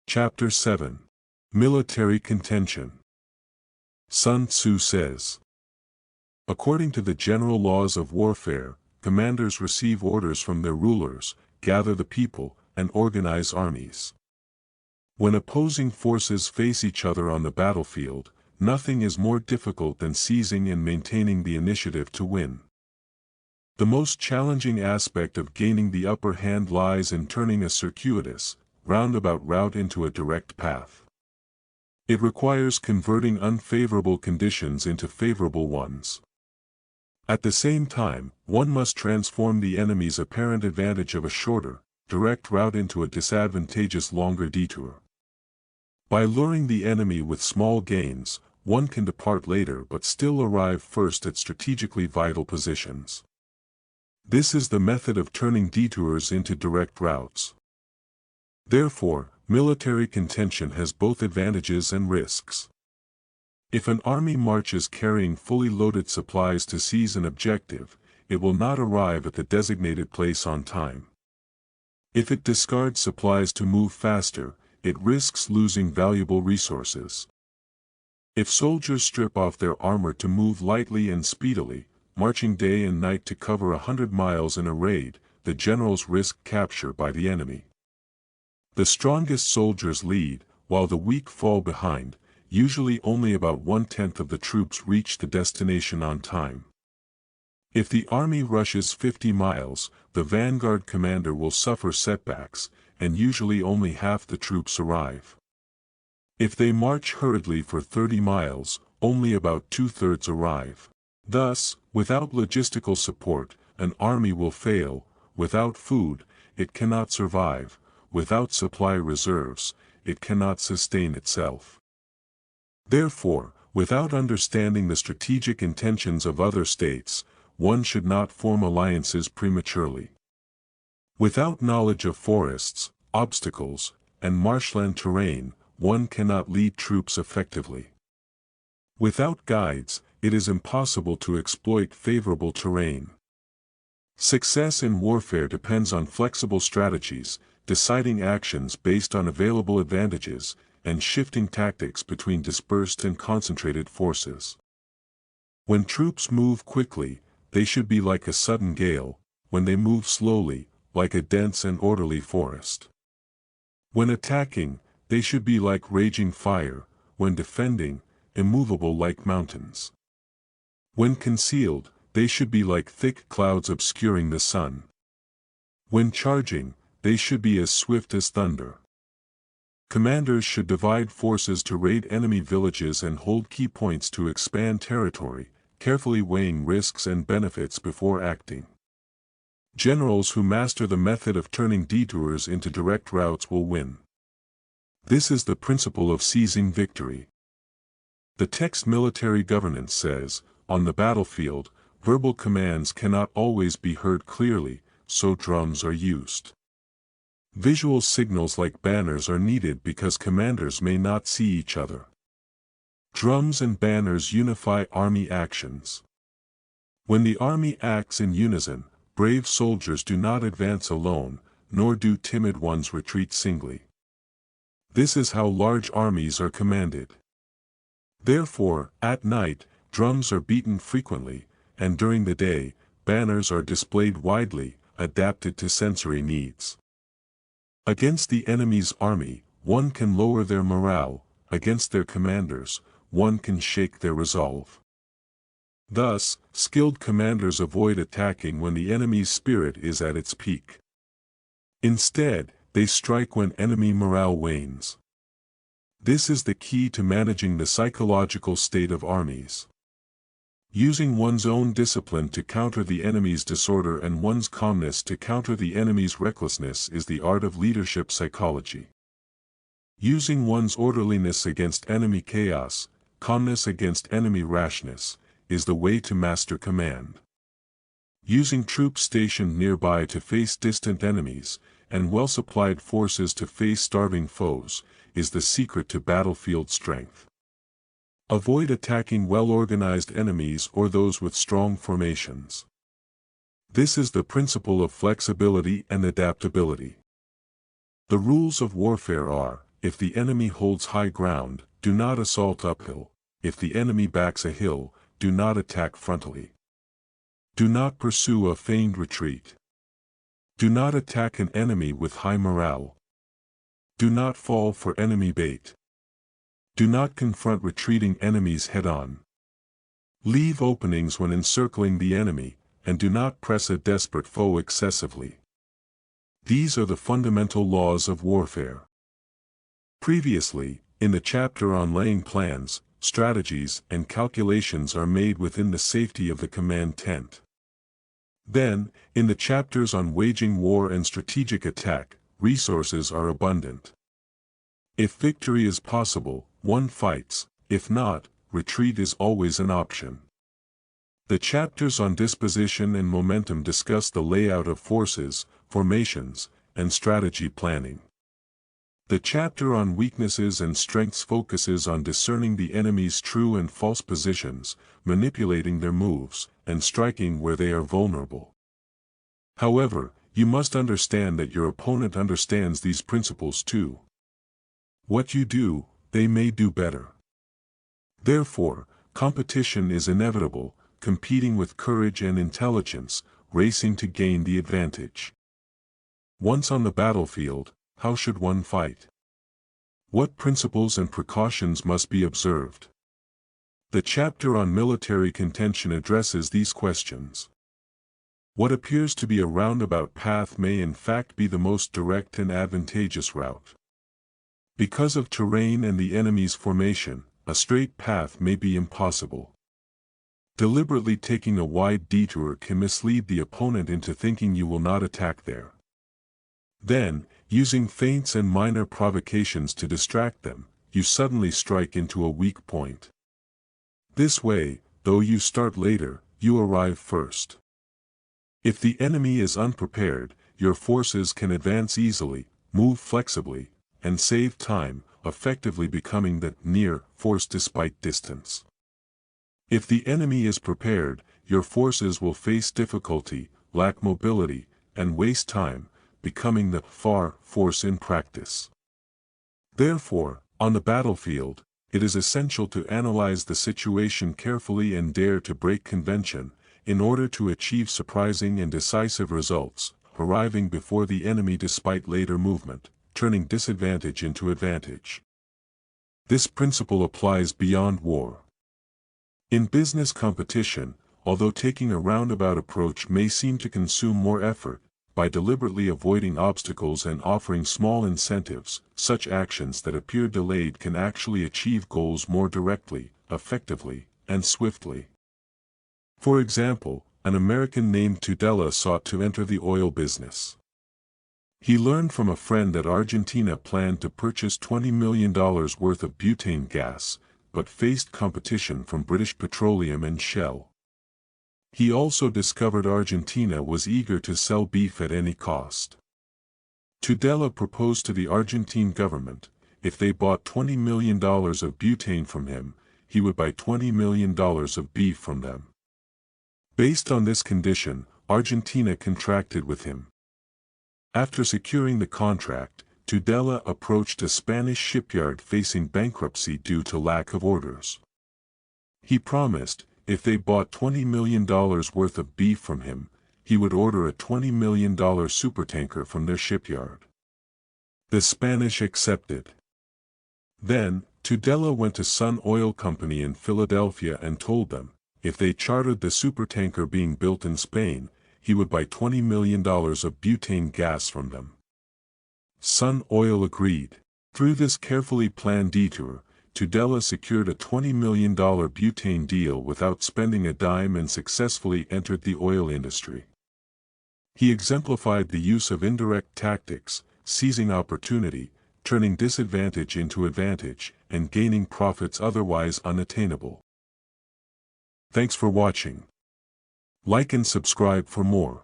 Chapter 7. Military Contention. Sun Tzu says, according to the general laws of warfare, commanders receive orders from their rulers, gather the people, and organize armies. When opposing forces face each other on the battlefield, nothing is more difficult than seizing and maintaining the initiative to win. The most challenging aspect of gaining the upper hand lies in turning a circuitous, roundabout route into a direct path. It requires converting unfavorable conditions into favorable ones. At the same time, one must transform the enemy's apparent advantage of a shorter, direct route into a disadvantageous longer detour. By luring the enemy with small gains, one can depart later but still arrive first at strategically vital positions. This is the method of turning detours into direct routes. Therefore, military contention has both advantages and risks. If an army marches carrying fully loaded supplies to seize an objective, it will not arrive at the designated place on time. If it discards supplies to move faster, it risks losing valuable resources. If soldiers strip off their armor to move lightly and speedily, marching day and night to cover 100 miles in a raid, the generals risk capture by the enemy. The strongest soldiers lead, while the weak fall behind. Usually only about 1/10 of the troops reach the destination on time. If the army rushes 50 miles, the vanguard commander will suffer setbacks, and usually only half the troops arrive. If they march hurriedly for 30 miles, only about 2/3 arrive. Thus, without logistical support, an army will fail. Without food, it cannot survive. Without supply reserves, it cannot sustain itself. Therefore, without understanding the strategic intentions of other states, one should not form alliances prematurely. Without knowledge of forests, obstacles, and marshland terrain, one cannot lead troops effectively. Without guides, it is impossible to exploit favorable terrain. Success in warfare depends on flexible strategies, deciding actions based on available advantages, and shifting tactics between dispersed and concentrated forces. When troops move quickly, they should be like a sudden gale; when they move slowly, like a dense and orderly forest. When attacking, they should be like raging fire; when defending, immovable like mountains. When concealed, they should be like thick clouds obscuring the sun. When charging, they should be as swift as thunder. Commanders should divide forces to raid enemy villages and hold key points to expand territory, carefully weighing risks and benefits before acting. Generals who master the method of turning detours into direct routes will win. This is the principle of seizing victory. The text Military Governance says, on the battlefield, verbal commands cannot always be heard clearly, so drums are used. Visual signals like banners are needed because commanders may not see each other. Drums and banners unify army actions. When the army acts in unison, brave soldiers do not advance alone, nor do timid ones retreat singly. This is how large armies are commanded. Therefore, at night, drums are beaten frequently, and during the day, banners are displayed widely, adapted to sensory needs. Against the enemy's army, one can lower their morale; against their commanders, one can shake their resolve. Thus, skilled commanders avoid attacking when the enemy's spirit is at its peak. Instead, they strike when enemy morale wanes. This is the key to managing the psychological state of armies. Using one's own discipline to counter the enemy's disorder and one's calmness to counter the enemy's recklessness is the art of leadership psychology. Using one's orderliness against enemy chaos, calmness against enemy rashness, is the way to master command. Using troops stationed nearby to face distant enemies, and well-supplied forces to face starving foes, is the secret to battlefield strength. Avoid attacking well-organized enemies or those with strong formations. This is the principle of flexibility and adaptability. The rules of warfare are, if the enemy holds high ground, do not assault uphill. If the enemy backs a hill, do not attack frontally. Do not pursue a feigned retreat. Do not attack an enemy with high morale. Do not fall for enemy bait. Do not confront retreating enemies head-on. Leave openings when encircling the enemy, and do not press a desperate foe excessively. These are the fundamental laws of warfare. Previously, in the chapter on laying plans, strategies and calculations are made within the safety of the command tent. Then, in the chapters on waging war and strategic attack, resources are abundant. If victory is possible, one fights; if not, retreat is always an option. The chapters on disposition and momentum discuss the layout of forces, formations, and strategy planning. The chapter on weaknesses and strengths focuses on discerning the enemy's true and false positions, manipulating their moves, and striking where they are vulnerable. However, you must understand that your opponent understands these principles too. What you do, they may do better. Therefore, competition is inevitable, competing with courage and intelligence, racing to gain the advantage. Once on the battlefield, how should one fight? What principles and precautions must be observed? The chapter on military contention addresses these questions. What appears to be a roundabout path may in fact be the most direct and advantageous route. Because of terrain and the enemy's formation, a straight path may be impossible. Deliberately taking a wide detour can mislead the opponent into thinking you will not attack there. Then, using feints and minor provocations to distract them, you suddenly strike into a weak point. This way, though you start later, you arrive first. If the enemy is unprepared, your forces can advance easily, move flexibly, and save time, effectively becoming the near force despite distance. If the enemy is prepared, your forces will face difficulty, lack mobility, and waste time, becoming the far force in practice. Therefore, on the battlefield, it is essential to analyze the situation carefully and dare to break convention, in order to achieve surprising and decisive results, arriving before the enemy despite later movement, turning disadvantage into advantage. This principle applies beyond war. In business competition, although taking a roundabout approach may seem to consume more effort, by deliberately avoiding obstacles and offering small incentives, such actions that appear delayed can actually achieve goals more directly, effectively, and swiftly. For example, an American named Tudela sought to enter the oil business. He learned from a friend that Argentina planned to purchase $20 million worth of butane gas, but faced competition from British Petroleum and Shell. He also discovered Argentina was eager to sell beef at any cost. Tudela proposed to the Argentine government, if they bought $20 million of butane from him, he would buy $20 million of beef from them. Based on this condition, Argentina contracted with him. After securing the contract, Tudela approached a Spanish shipyard facing bankruptcy due to lack of orders. He promised, if they bought $20 million worth of beef from him, he would order a $20 million supertanker from their shipyard. The Spanish accepted. Then, Tudela went to Sun Oil Company in Philadelphia and told them, if they chartered the supertanker being built in Spain, he would buy $20 million of butane gas from them. Sun Oil agreed. Through this carefully planned detour, Tudela secured a $20 million butane deal without spending a dime and successfully entered the oil industry. He exemplified the use of indirect tactics, seizing opportunity, turning disadvantage into advantage, and gaining profits otherwise unattainable. Thanks for watching. Like and subscribe for more.